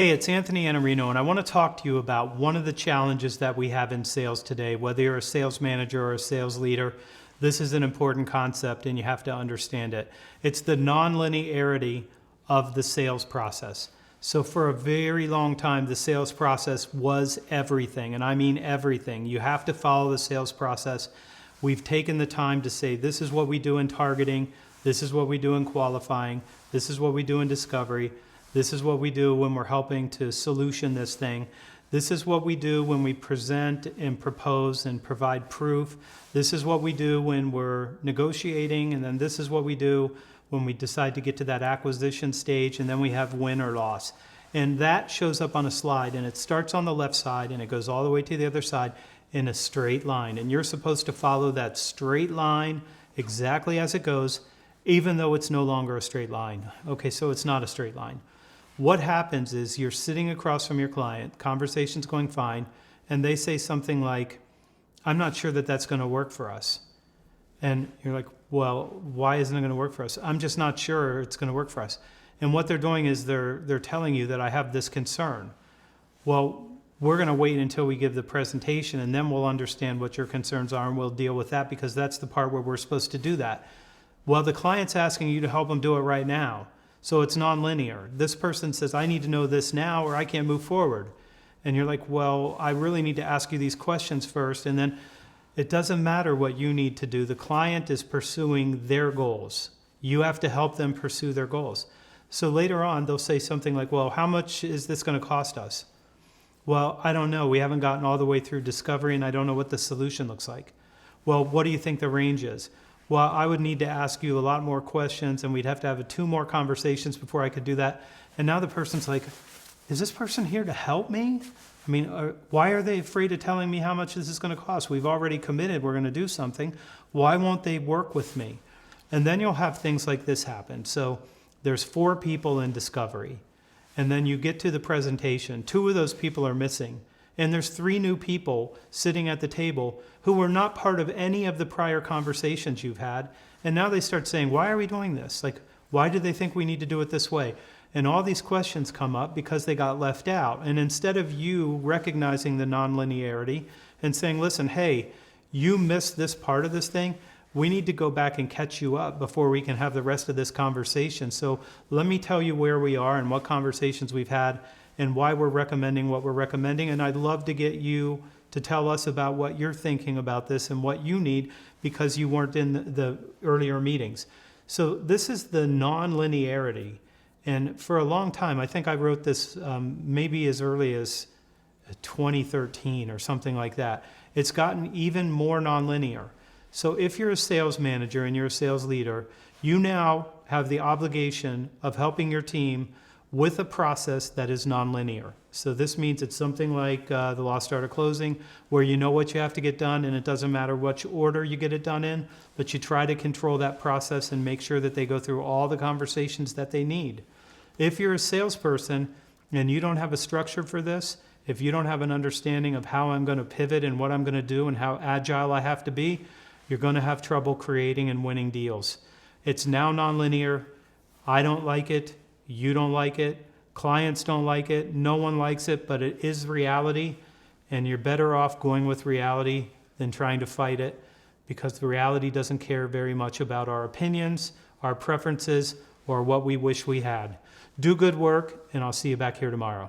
Hey, it's Anthony Iannarino, and I want to talk to you about one of the challenges that we have in sales today. Whether you're a sales manager or a sales leader, this is an important concept and you have to understand it. It's the nonlinearity of the sales process. So for a very long time, the sales process was everything, and I mean everything. You have to follow the sales process. We've taken the time to say, this is what we do in targeting, this is what we do in qualifying, this is what we do in discovery, this is what we do when we're helping to solution this thing. This is what we do when we present and propose and provide proof. This is what we do when we're negotiating, and then this is what we do when we decide to get to that acquisition stage, and then we have win or loss. And that shows up on a slide, and it starts on the left side, and it goes all the way to the other side in a straight line. And you're supposed to follow that straight line exactly as it goes, even though it's no longer a straight line. Okay, so it's not a straight line. What happens is you're sitting across from your client, conversation's going fine, and they say something like, I'm not sure that that's going to work for us. And you're like, well, why isn't it going to work for us? I'm just not sure it's going to work for us. And what they're doing is they're telling you that I have this concern. Well, we're going to wait until we give the presentation, and then we'll understand what your concerns are, and we'll deal with that, because that's the part where we're supposed to do that. Well, the client's asking you to help them do it right now. So it's nonlinear. This person says, I need to know this now or I can't move forward. And you're like, well, I really need to ask you these questions first. And then it doesn't matter what you need to do. The client is pursuing their goals. You have to help them pursue their goals. So later on, they'll say something like, well, how much is this going to cost us? Well, I don't know. We haven't gotten all the way through discovery, and I don't know what the solution looks like. Well, what do you think the range is? Well, I would need to ask you a lot more questions, and we'd have to have 2 more conversations before I could do that. And now the person's like, is this person here to help me? I mean, why are they afraid of telling me how much this is going to cost? We've already committed, we're going to do something. Why won't they work with me? And then you'll have things like this happen. So there's 4 people in discovery, and then you get to the presentation. 2 of those people are missing. And there's 3 new people sitting at the table who were not part of any of the prior conversations you've had. And now they start saying, why are we doing this? Like, why do they think we need to do it this way? And all these questions come up because they got left out. And instead of you recognizing the nonlinearity and saying, listen, hey, you missed this part of this thing, we need to go back and catch you up before we can have the rest of this conversation. So let me tell you where we are and what conversations we've had and why we're recommending what we're recommending. And I'd love to get you to tell us about what you're thinking about this and what you need, because you weren't in the earlier meetings. So this is the nonlinearity. And for a long time, I think I wrote this maybe as early as 2013 or something like that. It's gotten even more nonlinear. So if you're a sales manager and you're a sales leader, you now have the obligation of helping your team with a process that is nonlinear. So this means it's something like the lost art of closing, where you know what you have to get done, and it doesn't matter which order you get it done in, but you try to control that process and make sure that they go through all the conversations that they need. If you're a salesperson and you don't have a structure for this, if you don't have an understanding of how I'm going to pivot and what I'm going to do and how agile I have to be, you're going to have trouble creating and winning deals. It's now nonlinear. I don't like it. You don't like it. Clients don't like it. No one likes it, but it is reality. And you're better off going with reality than trying to fight it, because the reality doesn't care very much about our opinions, our preferences, or what we wish we had. Do good work, and I'll see you back here tomorrow.